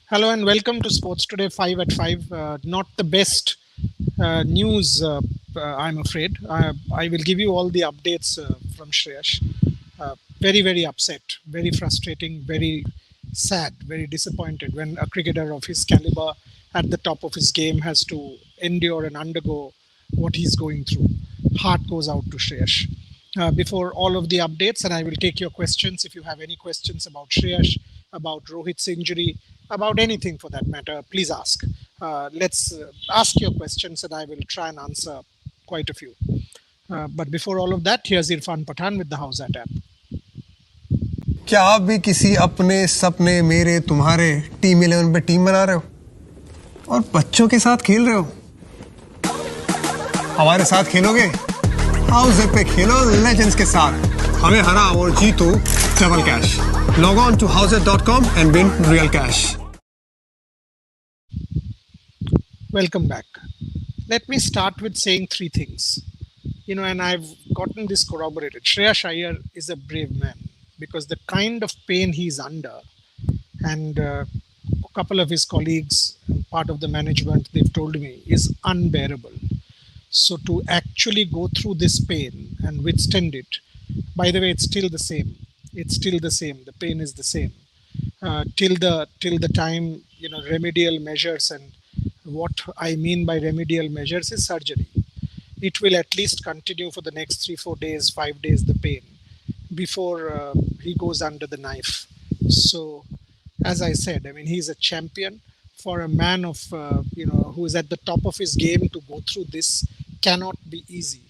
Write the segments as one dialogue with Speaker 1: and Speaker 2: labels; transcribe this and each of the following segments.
Speaker 1: Hello and welcome to Sports Today 5 at 5. Not the best news, I'm afraid. I will give you all the updates from Shreyas. Very, very upset, very frustrating, very sad, very disappointed when a cricketer of his caliber at the top of his game has to endure and undergo what he's going through. Heart goes out to Shreyas. Before all of the updates, and I will take your questions if you have any questions about Shreyas, about Rohit's injury, about anything for that matter, please ask. Let's ask your questions and I will try and answer quite a few. But before all of that, here's Irfan Pathan with the House at app.
Speaker 2: क्या आप भी किसी अपने सपने मेरे तुम्हारे team 11 पे team बना रहे हो और बच्चों के साथ खेल रहे हो? हमारे साथ खेलोगे? हाउस पे खेलो लेजेंड्स के साथ, हमें हराओ और जीतो double cash. Log on to houseit.com and win real cash.
Speaker 1: Welcome back. Let me start with saying three things. And I've gotten this corroborated. Shreyas Iyer is a brave man because the kind of pain he's under, and a couple of his colleagues, part of the management, they've told me, is unbearable. So to actually go through this pain and withstand it, by the way, it's still the same. It's still the same. The pain is the same. Till the time, remedial measures, and what I mean by remedial measures is surgery. It will at least continue for the next 3-4 days, 5 days, the pain, before he goes under the knife. So, as I said, he's a champion. For a man of, who is at the top of his game, to go through this cannot be easy.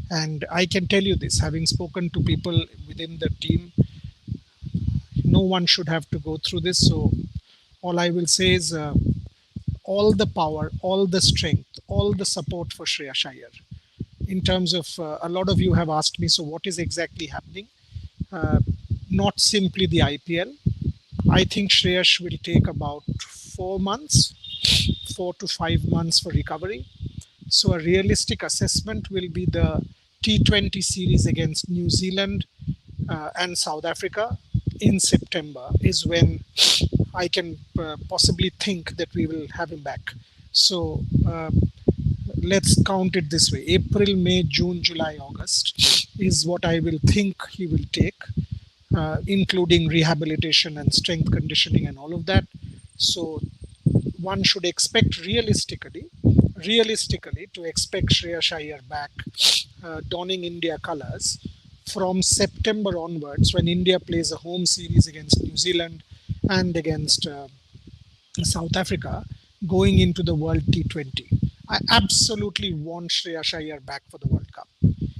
Speaker 1: And I can tell you this, having spoken to people within the team, no one should have to go through this. So all I will say is all the power, all the strength, all the support for Shreyas Iyer. In terms of, a lot of you have asked me, so what is exactly happening? Not simply the IPL. I think Shreyas will take about 4 months, 4 to 5 months for recovery. So a realistic assessment will be the T20 series against New Zealand and South Africa in September is when I can possibly think that we will have him back. So let's count it this way. April, May, June, July, August is what I will think he will take, including rehabilitation and strength conditioning and all of that. So one should expect realistically to expect Shreyas Iyer back donning India colours from September onwards, when India plays a home series against New Zealand and against South Africa, going into the World T20. I absolutely want Shreyas Iyer back for the World Cup.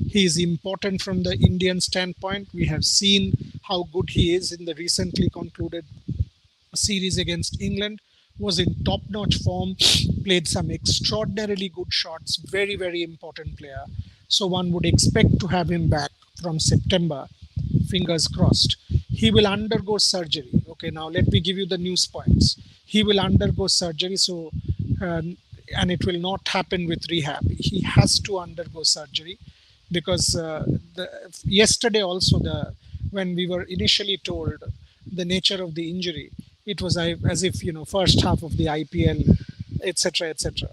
Speaker 1: He is important from the Indian standpoint. We have seen how good he is in the recently concluded series against England. Was in top-notch form, played some extraordinarily good shots, very, very important player. So one would expect to have him back from September, fingers crossed. He will undergo surgery. Okay, now let me give you the news points. He will undergo surgery, so and it will not happen with rehab. He has to undergo surgery because yesterday also, when we were initially told the nature of the injury, it was as if, first half of the IPL, etc., etc.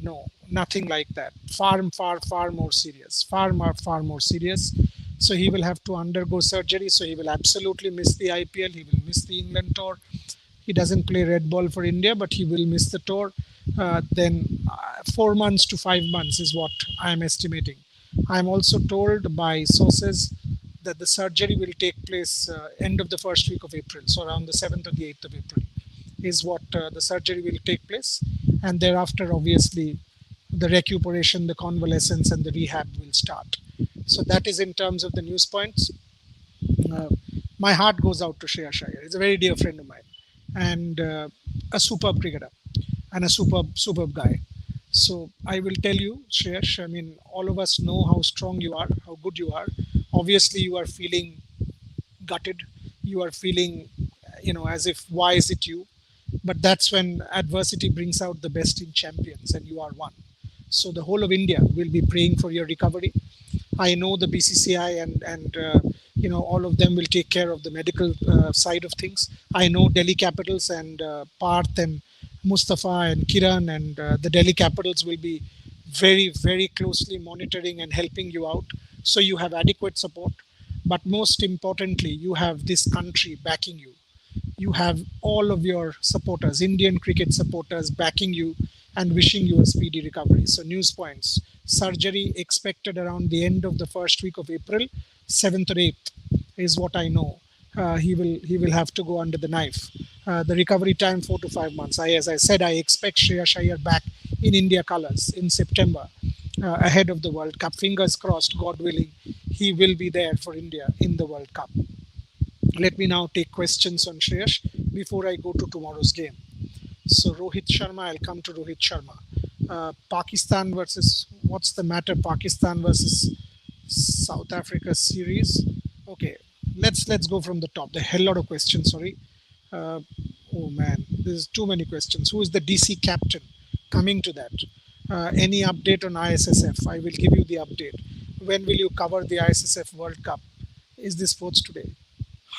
Speaker 1: No, nothing like that. Far more serious. Far more serious. So he will have to undergo surgery. So he will absolutely miss the IPL. He will miss the England tour. He doesn't play red ball for India, but he will miss the tour. Then 4 months to 5 months is what I am estimating. I am also told by sources that the surgery will take place end of the first week of April. So around the 7th or the 8th of April is what the surgery will take place. And thereafter, obviously, the recuperation, the convalescence and the rehab will start. So that is in terms of the news points. My heart goes out to Shreyas Iyer. He's a very dear friend of mine and a superb cricketer and a superb guy. So I will tell you, Shreyas, all of us know how strong you are, how good you are. Obviously, you are feeling gutted. You are feeling, as if, why is it you? But that's when adversity brings out the best in champions, and you are one. So the whole of India will be praying for your recovery. I know the BCCI and All of them will take care of the medical side of things. I know Delhi Capitals and Parth and Mustafa and Kiran and the Delhi Capitals will be very, very closely monitoring and helping you out. So you have adequate support. But most importantly, you have this country backing you. You have all of your supporters, Indian cricket supporters, backing you and wishing you a speedy recovery. So, news points: surgery expected around the end of the first week of April, 7th or 8th, is what I know. He will have to go under the knife. The recovery time 4 to 5 months. As I said, I expect Shreyas Iyer back in India colours in September, ahead of the World Cup. Fingers crossed, God willing, he will be there for India in the World Cup. Let me now take questions on Shreyash before I go to tomorrow's game. So Rohit Sharma, I'll come to Rohit Sharma. Pakistan versus, what's the matter? Pakistan versus South Africa series. Okay, let's go from the top. The hell lot of questions. Sorry. Uh, oh man, there's too many questions. Who is the DC captain? Coming to that. Any update on ISSF? I will give you the update. When will you cover the ISSF World Cup? Is this sports today?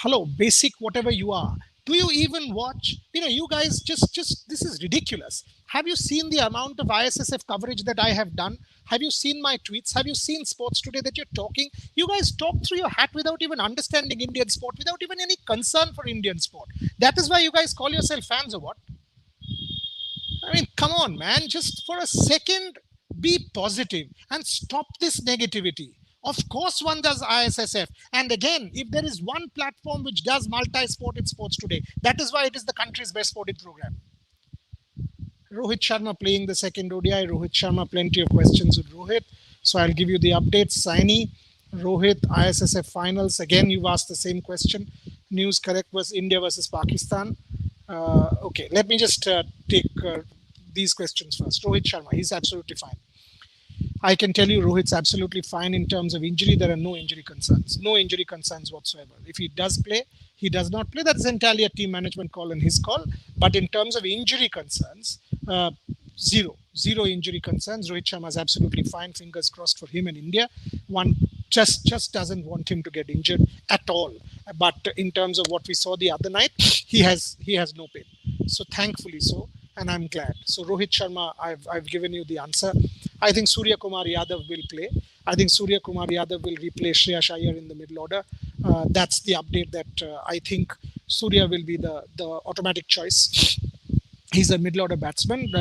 Speaker 1: Hello, basic whatever you are, do you even watch? You guys, just this is ridiculous. Have you seen the amount of ISSF coverage that I have done? Have you seen my tweets? Have you seen sports today that you're talking? You guys talk through your hat without even understanding Indian sport, without even any concern for Indian sport. That is why you guys call yourself fans, or what? I mean, come on, man. Just for a second, be positive and stop this negativity. Of course, one does ISSF. And again, if there is one platform which does multi-sport, it's Sports Today. That is why it is the country's best sporting program. Rohit Sharma playing the second ODI. Rohit Sharma, plenty of questions with Rohit. So I'll give you the updates. Saini, Rohit, ISSF finals. Again, you've asked the same question. News correct was India versus Pakistan. Okay, let me just take these questions first. Rohit Sharma, he's absolutely fine. I can tell you Rohit's absolutely fine in terms of injury. There are no injury concerns. No injury concerns whatsoever. If he does play, he does not play. That's entirely a team management call and his call. But in terms of injury concerns, zero injury concerns. Rohit Sharma is absolutely fine. Fingers crossed for him and India. One just doesn't want him to get injured at all. But in terms of what we saw the other night, he has no pain. So thankfully so, and I'm glad. So Rohit Sharma, I've given you the answer. I think Surya Kumar Yadav will play. I think Surya Kumar Yadav will replace Shreyas Iyer in the middle order. That's the update that I think Surya will be the automatic choice. He's a middle order batsman.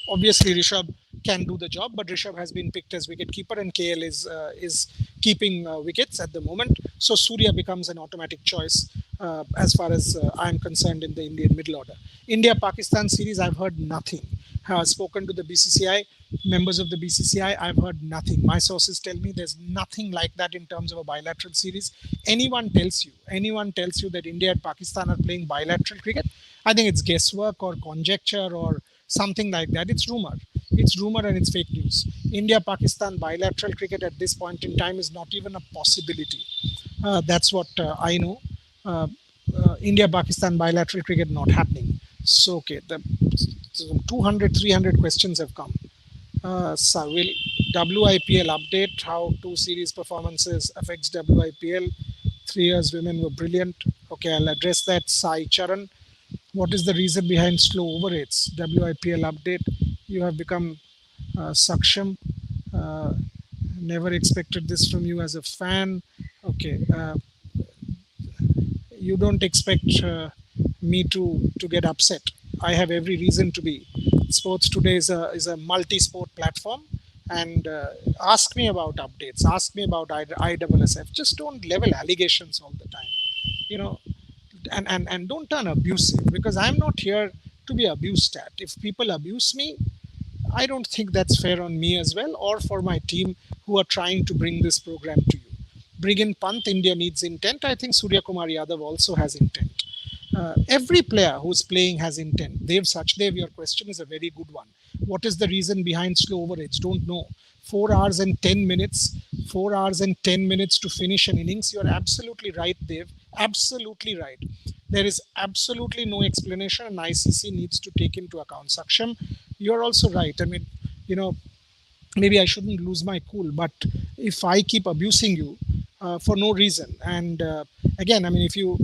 Speaker 1: Obviously, Rishabh can do the job, but Rishabh has been picked as wicketkeeper, and KL is keeping wickets at the moment. So Surya becomes an automatic choice as far as I'm concerned in the Indian middle order. India-Pakistan series, I've heard nothing. I've spoken to the BCCI, members of the BCCI, I've heard nothing. My sources tell me there's nothing like that in terms of a bilateral series. Anyone tells you that India and Pakistan are playing bilateral cricket, I think it's guesswork or conjecture or something like that. It's rumor and it's fake news. India-Pakistan bilateral cricket at this point in time is not even a possibility. That's what I know. India-Pakistan bilateral cricket not happening. So, okay, the 200, 300 questions have come. So will WIPL update how 2 series performances affects WIPL? 3 years women were brilliant. Okay, I'll address that. Sai Charan, what is the reason behind slow over rates? WIPL update. You have become Saksham. Never expected this from you as a fan. Okay, you don't expect me to get upset. I have every reason to be. Sports Today is a multi-sport platform, and ask me about updates. Ask me about ISSF. Just don't level allegations all the time, and don't turn abusive, because I'm not here to be abused at. If people abuse me, I don't think that's fair on me as well, or for my team who are trying to bring this program to you. Bring in Pant, India needs intent. I think Surya Kumar Yadav also has intent. Every player who's playing has intent. Dev Sachdev, your question is a very good one. What is the reason behind slow overage? Don't know. 4 hours and 10 minutes, 4 hours and 10 minutes to finish an innings. You're absolutely right, Dev. Absolutely right. There is absolutely no explanation, and ICC needs to take into account. Saksham, you're also right. I mean, maybe I shouldn't lose my cool, but if I keep abusing you, for no reason. And again, I mean, if you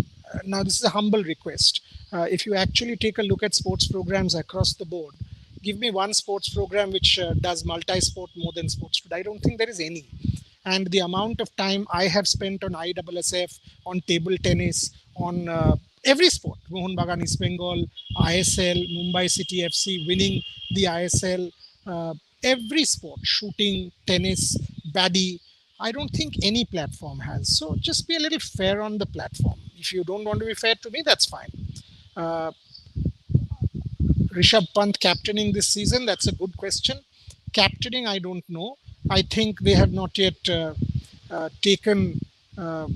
Speaker 1: now this is a humble request. If you actually take a look at sports programs across the board, give me one sports program which does multi-sport more than sports today. I don't think there is any. And the amount of time I have spent on ISSF, on table tennis, on every sport, Mohun Bagan East Bengal, ISL, Mumbai City FC winning the ISL, every sport, shooting, tennis, baddy, I don't think any platform has. So just be a little fair on the platform. If you don't want to be fair to me, that's fine. Uh, Rishabh Pant captaining this season, that's a good question. Captaining, I don't know. I think they have not yet taken, uh,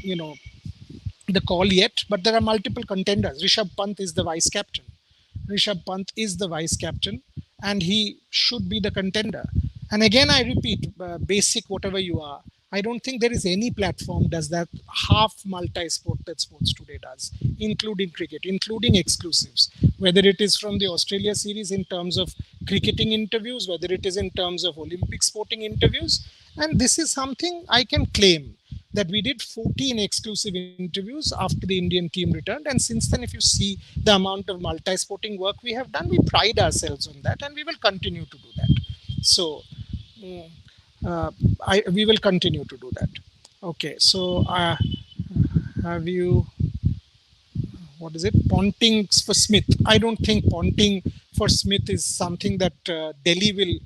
Speaker 1: you know, the call yet, but there are multiple contenders. Rishabh Pant is the vice captain. Rishabh Pant is the vice captain, and he should be the contender. And again, I repeat, basic whatever you are, I don't think there is any platform does that half multi-sport that Sports Today does, including cricket, including exclusives. Whether it is from the Australia series in terms of cricketing interviews, whether it is in terms of Olympic sporting interviews, and this is something I can claim that we did 14 exclusive interviews after the Indian team returned. And since then, if you see the amount of multi sporting work we have done, we pride ourselves on that and we will continue to do that. So, mm, we will continue to do that. Okay, so have you, what is it? Ponting for Smith. I don't think ponting for Smith is something that Delhi will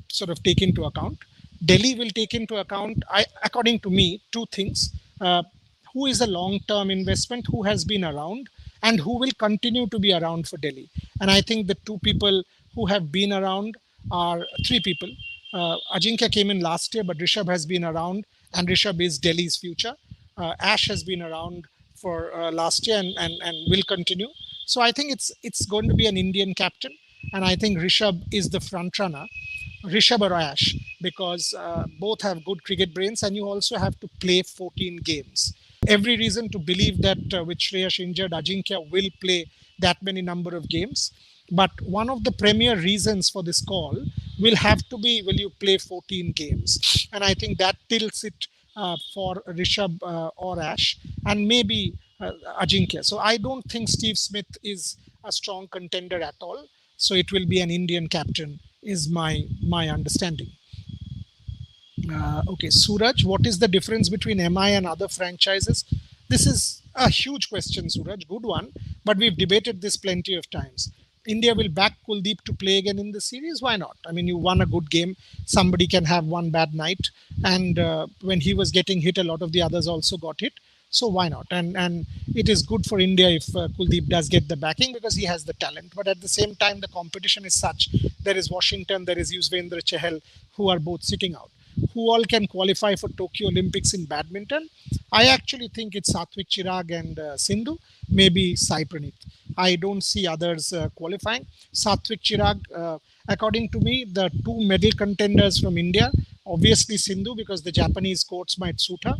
Speaker 1: sort of take into account. Delhi will take into account, according to me, two things. Who is a long-term investment, who has been around, and who will continue to be around for Delhi. And I think the two people who have been around are three people. Ajinkya came in last year, but Rishabh has been around, and Rishabh is Delhi's future. Ash has been around for last year and will continue. So I think it's going to be an Indian captain, and I think Rishabh is the front runner. Rishabh or Ash, because both have good cricket brains, and you also have to play 14 games. Every reason to believe that with Shreyas injured, Ajinkya will play that many number of games. But one of the premier reasons for this call will have to be, will you play 14 games? And I think that tilts it for Rishabh or Ash, and maybe Ajinkya. So I don't think Steve Smith is a strong contender at all. So it will be an Indian captain, is my understanding. Okay, Suraj, what is the difference between MI and other franchises? This is a huge question, Suraj. Good one, but we've debated this plenty of times. India will back Kuldeep to play again in the series. Why not? I mean, you won a good game. Somebody can have one bad night, and when he was getting hit, a lot of the others also got hit. So why not? And it is good for India if Kuldeep does get the backing because he has the talent. But at the same time, the competition is such. There is Washington, there is Yuzvendra Chahal, who are both sitting out. Who all can qualify for Tokyo Olympics in badminton? I actually think it's Satvik Chirag and Sindhu, maybe Sai Praneeth. I don't see others qualifying. Satvik Chirag, according to me, the two medal contenders from India, obviously Sindhu, because the Japanese courts might suit her.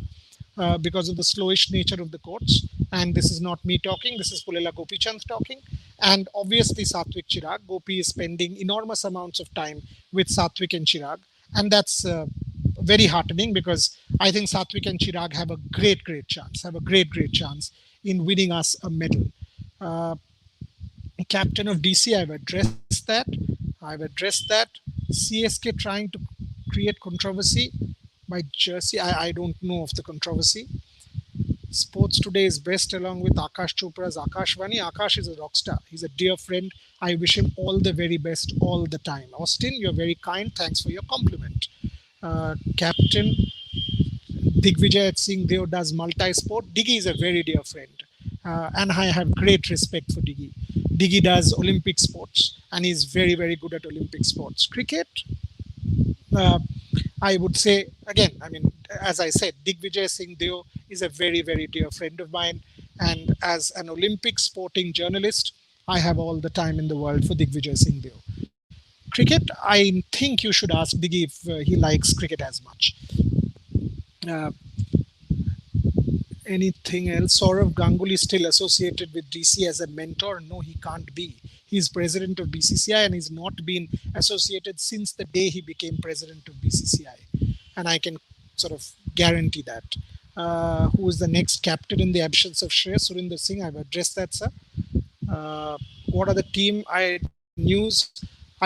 Speaker 1: Because of the slowish nature of the courts. And this is not me talking, this is Pulela Gopichand talking. And obviously Satvik Chirag. Gopi is spending enormous amounts of time with Satvik and Chirag. And that's very heartening because I think Satvik and Chirag have a great chance in winning us a medal. Captain of DC, I've addressed that. CSK trying to create controversy by jersey. I don't know of the controversy. Sports Today is best along with Akash Chopra's Akashvani. Akash is a rock star. He's a dear friend. I wish him all the very best all the time. Austin, you're very kind. Thanks for your compliment. Captain Digvijay Singh Deo does multi-sport. Diggy is a very dear friend. And I have great respect for Diggy. Diggy does Olympic sports and he's very, very good at Olympic sports. Cricket, I would say, again, I mean, as I said, Digvijay Singh Deo is a very, very dear friend of mine. And as an Olympic sporting journalist, I have all the time in the world for Digvijay Singh Deo. Cricket, I think you should ask Diggy if he likes cricket as much. Uh, Anything else? Saurav Ganguly is still associated with DC as a mentor? No, he can't be. He's president of BCCI and he's not been associated since the day he became president of BCCI. And I can sort of guarantee that. Who is the next captain in the absence of Shreyas? Surinder Singh. I've addressed that, sir. Uh, what are the team I news?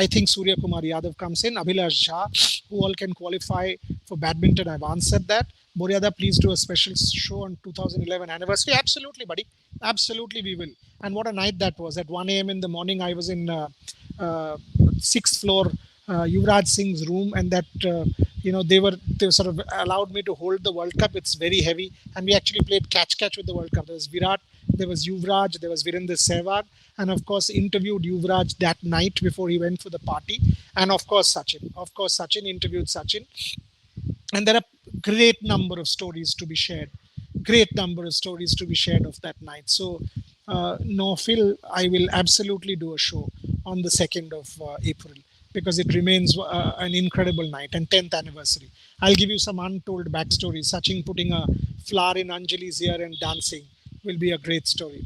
Speaker 1: I think Surya Kumar Yadav comes in. Abhilash Jha, who all can qualify for badminton. I've answered that. Boryada, please do a special show on 2011 anniversary. Absolutely, buddy. Absolutely, we will. And what a night that was. At 1 a.m. in the morning, I was in uh, sixth floor Yuvraj Singh's room, and that they sort of allowed me to hold the World Cup. It's very heavy, and we actually played catch with the World Cup. There was Virat, there was Yuvraj, there was Virender Sehwag, and of course interviewed Yuvraj that night before he went for the party, and of course Sachin. Of course Sachin interviewed Sachin, and there are great number of stories to be shared, great number of stories to be shared of that night. So no, Phil, I will absolutely do a show on the 2nd of April, because it remains an incredible night, and 10th anniversary. I'll give you some untold backstory. Sachin putting a flower in Anjali's ear and dancing will be a great story.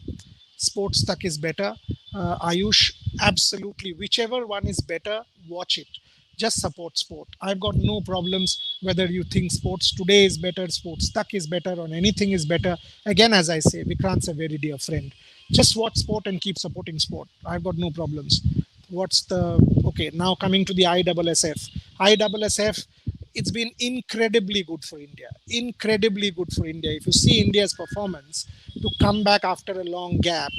Speaker 1: Sports Stuck is better. Ayush, absolutely. Whichever one is better, watch it. Just support sport. I've got no problems whether you think Sports Today is better, Sports Stuck is better, or anything is better. Again, as I say, Vikrant's a very dear friend. Just watch sport and keep supporting sport. I've got no problems. What's the okay? Now coming to the ISSF. ISSF, it's been incredibly good for India. Incredibly good for India. If you see India's performance to come back after a long gap,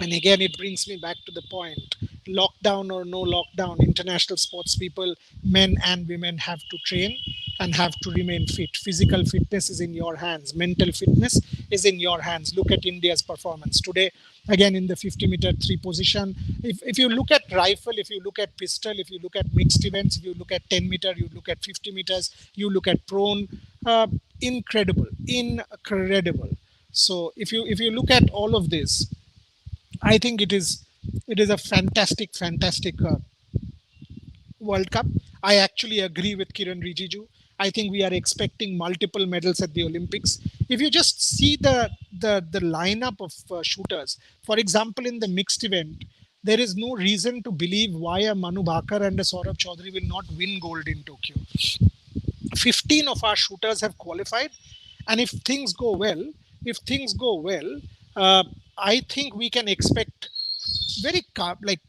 Speaker 1: and again it brings me back to the point, lockdown or no lockdown, international sports people, men and women, have to train and have to remain fit. Physical fitness is in your hands, mental fitness is in your hands. Look at India's performance today, again in the 50-meter three position. If you look at rifle, if you look at pistol, if you look at mixed events, if you look at 10-meter, you look at 50 meters, you look at prone, incredible. So if you look at all of this, I think it is a fantastic World Cup. I actually agree with Kiran Rijiju. I think we are expecting multiple medals at the Olympics. If you just see the lineup of shooters, for example, in the mixed event, there is no reason to believe why a Manu Bhakar and a Saurabh Chaudhary will not win gold in Tokyo. 15 of our shooters have qualified, and if things go well, uh, I think we can expect very like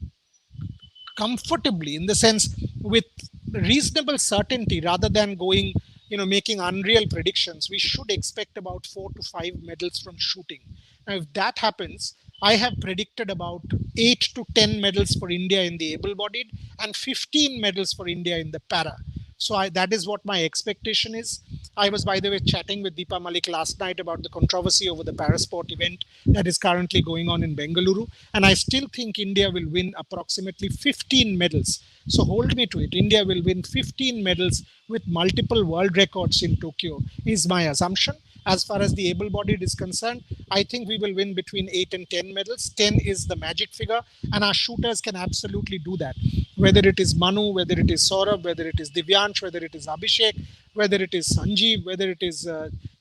Speaker 1: comfortably, in the sense with reasonable certainty, rather than going, making unreal predictions. We should expect about 4 to 5 medals from shooting. Now, if that happens, I have predicted about 8 to 10 medals for India in the able-bodied and 15 medals for India in the para. So that is what my expectation is. I was, by the way, chatting with Deepa Malik last night about the controversy over the parasport event that is currently going on in Bengaluru. And I still think India will win approximately 15 medals. So hold me to it. India will win 15 medals with multiple world records in Tokyo, is my assumption. As far as the able-bodied is concerned, I think we will win between 8 and 10 medals. 10 is the magic figure, and our shooters can absolutely do that. Whether it is Manu, whether it is Saurabh, whether it is Divyansh, whether it is Abhishek, whether it is Sanjeev, whether it is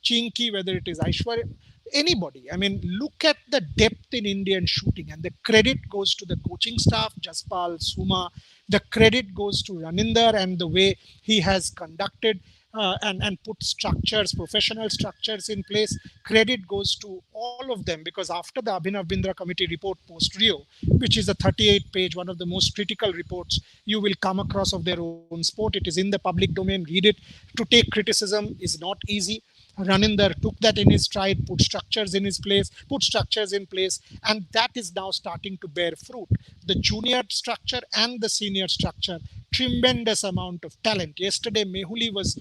Speaker 1: Chinky, whether it is Aishwarya, anybody. I mean, look at the depth in Indian shooting, and the credit goes to the coaching staff, Jaspal, Suma. The credit goes to Raninder and the way he has conducted and put structures, professional structures in place. Credit goes to all of them, because after the Abhinav Bindra committee report post Rio, which is a 38-page, one of the most critical reports you will come across of their own sport. It is in the public domain. Read it. To take criticism is not easy. Raninder took that in his stride, put structures in place, and that is now starting to bear fruit. The junior structure and the senior structure, tremendous amount of talent. Yesterday, Mehuli was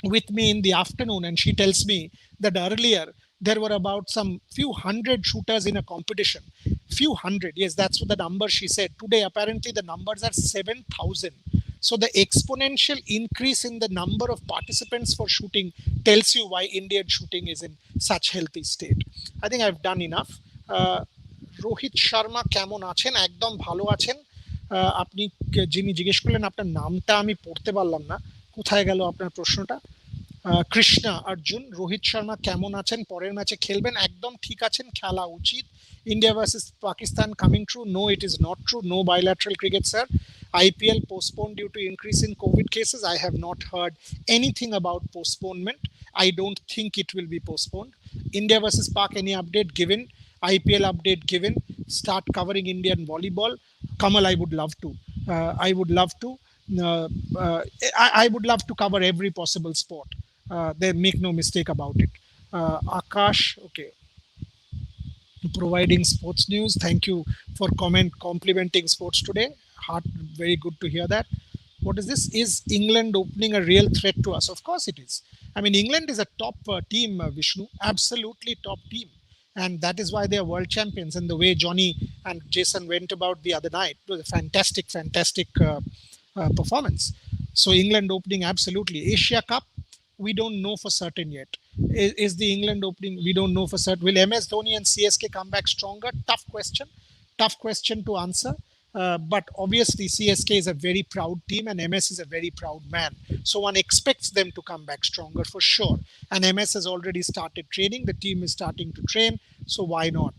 Speaker 1: with me in the afternoon, and she tells me that earlier there were about some few hundred shooters in a competition. Few hundred, yes, that's what the number she said. Today, apparently, the numbers are 7,000. So the exponential increase in the number of participants for shooting tells you why Indian shooting is in such healthy state. I think I've done enough. Rohit Sharma কেমন আছেন? একদম ভালো আছেন। আপনি যিনি জিজ্ঞেস করলেন, আপনার নামটা আমি পড়তে পারলাম না, কোথায় গেল আপনার প্রশ্নটা? কৃষ্ণা অর্জুন, রোহিত শর্মা কেমন আছেন, পরের ম্যাচে খেলবেন? একদম ঠিক আছেন, খেলা উচিত। India versus Pakistan coming true? No, it is not true. No bilateral cricket, sir. IPL postponed due to increase in COVID cases. I have not heard anything about postponement. I don't think it will be postponed. India versus Pak, any update given? IPL update given. Start covering Indian volleyball. Kamal, I would love to. I would love to. Uh, I would love to cover every possible sport. They make no mistake about it. Akash, okay, providing sports news. Thank you for complimenting sports today. Heart, very good to hear that. What is this? Is England opening a real threat to us? Of course it is. I mean, England is a top team, Vishnu, absolutely top team. And that is why they are world champions. And the way Johnny and Jason went about the other night was a fantastic, fantastic performance. So England opening, absolutely. Asia Cup, we don't know for certain yet. Is the England opening? We don't know for certain. Will MS Dhoni and CSK come back stronger? Tough question. Tough question to answer. But obviously, CSK is a very proud team and MS is a very proud man. So one expects them to come back stronger for sure. And MS has already started training. The team is starting to train. So why not?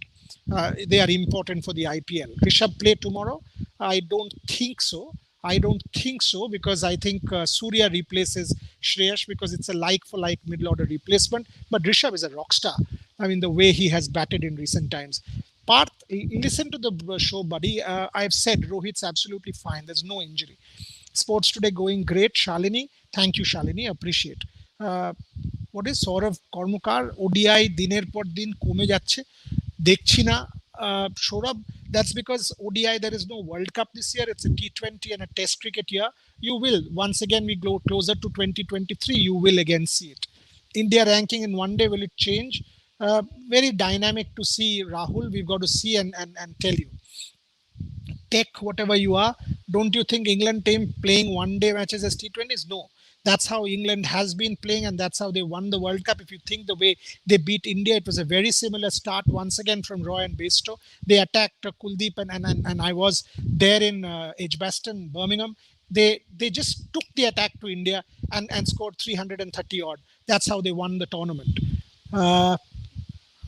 Speaker 1: They are important for the IPL. Rishabh play tomorrow? I don't think so. I don't think so because I think Surya replaces Shreyas because it's a like for like middle order replacement. But Rishabh is a rock star. I mean, the way he has batted in recent times. Parth, listen to the show, buddy. I've said Rohit's absolutely fine. There's no injury. Sports today going great. Shalini, thank you, Shalini. Appreciate. Uh, what is Sourav Karmakar ODI দিনের পর দিন কমে যাচ্ছে দেখছি না Sourav that's because ODI there is no World Cup this year. It's a T20 and a Test cricket year. You will once again we go closer to 2023. You will again see it. India ranking in one day, will it change? Very dynamic to see, Rahul. We've got to see and tell you. Tech, whatever you are, don't you think England team playing one day matches as T20s? No. That's how England has been playing, and that's how they won the World Cup. If you think the way they beat India, it was a very similar start once again from Roy and Bairstow. They attacked Kuldeep, and I was there in Edgbaston, Birmingham. They just took the attack to India and scored 330 odd. That's how they won the tournament. Uh,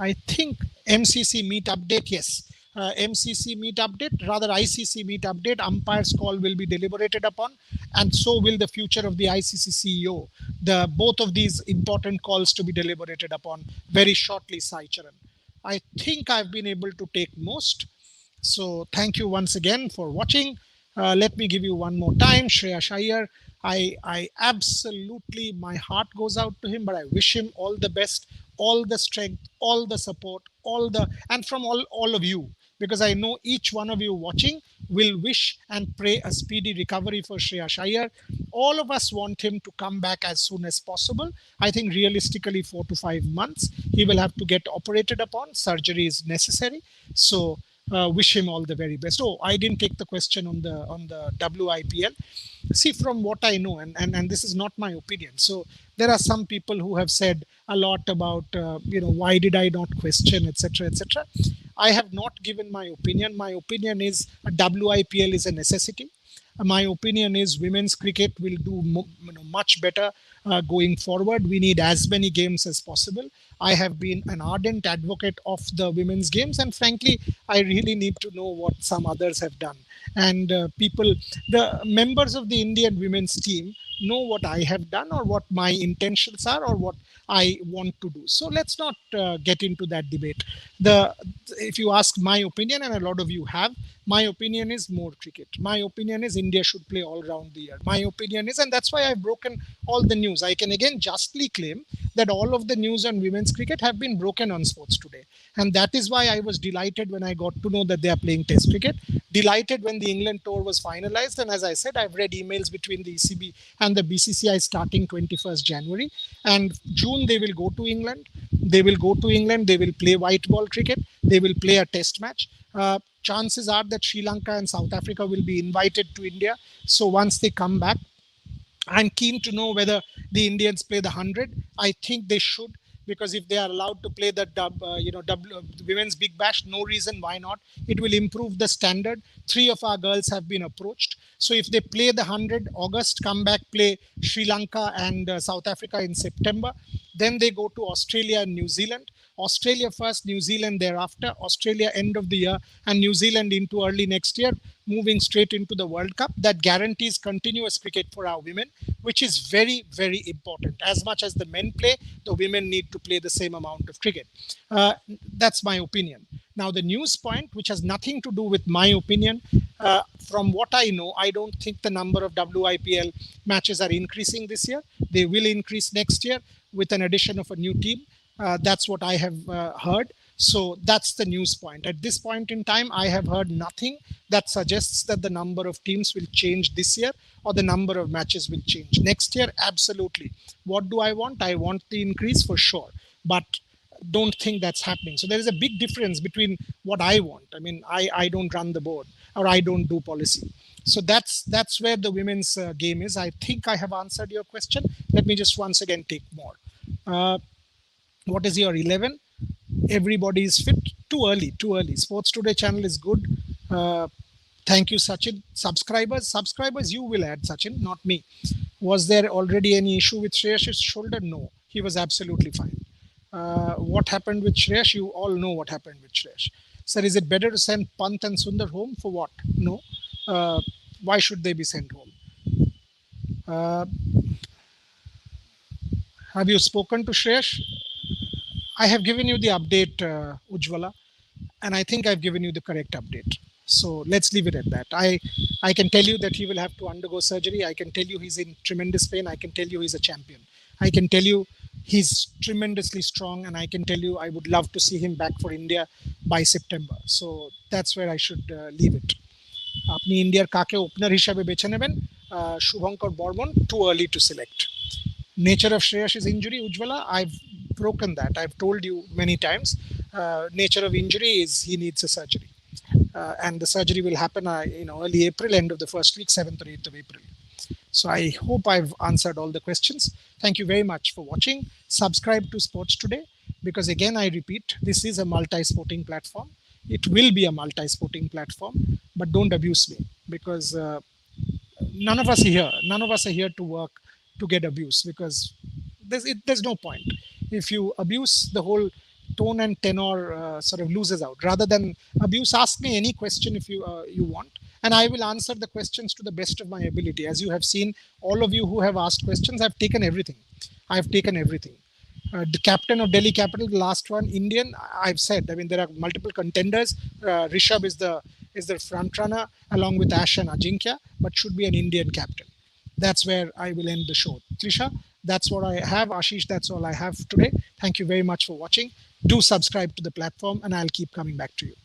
Speaker 1: I think MCC meet update, yes. MCC meet update, rather ICC meet update. Umpire's call will be deliberated upon, and so will the future of the ICC CEO. The both of these important calls to be deliberated upon very shortly, Sai Charan. I think I've been able to take most. So thank you once again for watching. Let me give you one more time. Shreyas Iyer, I absolutely, my heart goes out to him, but I wish him all the best, all the strength, all the support, and from all of you, because I know each one of you watching will wish and pray a speedy recovery for Shreyas Iyer. All of us want him to come back as soon as possible. I think realistically 4 to 5 months. He will have to get operated upon. Surgery is necessary. So wish him all the very best. Oh, I didn't take the question on the WIPL. See, from what I know, and this is not my opinion. So there are some people who have said a lot about why did I not question, etc., etc. I have not given my opinion. My opinion is a WIPL is a necessity. My opinion is women's cricket will do much better going forward. We need as many games as possible. I have been an ardent advocate of the women's games, and frankly, I really need to know what some others have done. And the members of the Indian women's team know what I have done or what my intentions are or what I want to do. So let's not get into that debate. If you ask my opinion, and a lot of you have, my opinion is more cricket. My opinion is India should play all round the year. My opinion is, and that's why I've broken all the news. I can again justly claim that all of the news on women's cricket have been broken on Sports Today. And that is why I was delighted when I got to know that they are playing Test cricket. Delighted when the England tour was finalized. And as I said, I've read emails between the ECB and the BCCI starting 21st January. And June, they will go to England. They will go to England. They will play white ball cricket. They will play a test match. Chances are that Sri Lanka and South Africa will be invited to India. So once they come back, I'm keen to know whether the Indians play the 100. I think they should, because if they are allowed to play the women's big bash, no reason why not. It will improve the standard. 3 of our girls have been approached. So if they play the 100 August, come back, play Sri Lanka and South Africa in September, then they go to Australia and New Zealand. Australia first, New Zealand thereafter, Australia end of the year, and New Zealand into early next year, moving straight into the World Cup. That guarantees continuous cricket for our women, which is very, very important. As much as the men play, the women need to play the same amount of cricket. That's my opinion. Now, the news point, which has nothing to do with my opinion, from what I know, I don't think the number of WIPL matches are increasing this year. They will increase next year with an addition of a new team. That's what I have heard. So that's the news point. At this point in time, I have heard nothing that suggests that the number of teams will change this year or the number of matches will change. Next year, absolutely. What do I want? I want the increase for sure. But don't think that's happening. So there is a big difference between what I want. I mean, I don't run the board or I don't do policy. So that's where the women's game is. I think I have answered your question. Let me just once again take more. Uh, what is your 11? Everybody is fit. Too early, too early. Sports Today channel is good. Uh, Thank you, Sachin. Subscribers, you will add, Sachin, not me. Was there already any issue with Shreyas' shoulder? No, he was absolutely fine. What happened with Shreyash? You all know what happened with Shreyash. Sir, is it better to send Pant and Sundar home? For what? No. Uh, why should they be sent home? Uh, have you spoken to Shreyash? I have given you the update, Ujwala, and I think I've given you the correct update. So let's leave it at that. I can tell you that he will have to undergo surgery. I can tell you he's in tremendous pain. I can tell you he's a champion. I can tell you he's tremendously strong, and I can tell you I would love to see him back for India by September. So that's where I should leave it. আপনি ইন্ডিয়ার কাকে opener হিসাবে বেছে নেবেন? Shubhankar Barman, too early to select. Nature of Shreyas' injury, Ujwala, I've broken that. I've told you many times. Nature of injury is he needs a surgery. And the surgery will happen early April, end of the first week, 7th or 8th of April. So I hope I've answered all the questions. Thank you very much for watching. Subscribe to Sports Today, because again, I repeat, this is a multi-sporting platform. It will be a multi-sporting platform, but don't abuse me, because none of us are here to work to get abuse, because there's no point. If you abuse, the whole tone and tenor sort of loses out. Rather than abuse, ask me any question if you want, and I will answer the questions to the best of my ability. As you have seen, all of you who have asked questions, I've taken everything. I've taken everything. The captain of Delhi Capital, the last one, Indian. I've said. I mean, there are multiple contenders. Rishabh is the front runner along with Ash and Ajinkya, but should be an Indian captain. That's where I will end the show. Trisha, that's what I have. Ashish, that's all I have today. Thank you very much for watching. Do subscribe to the platform, and I'll keep coming back to you.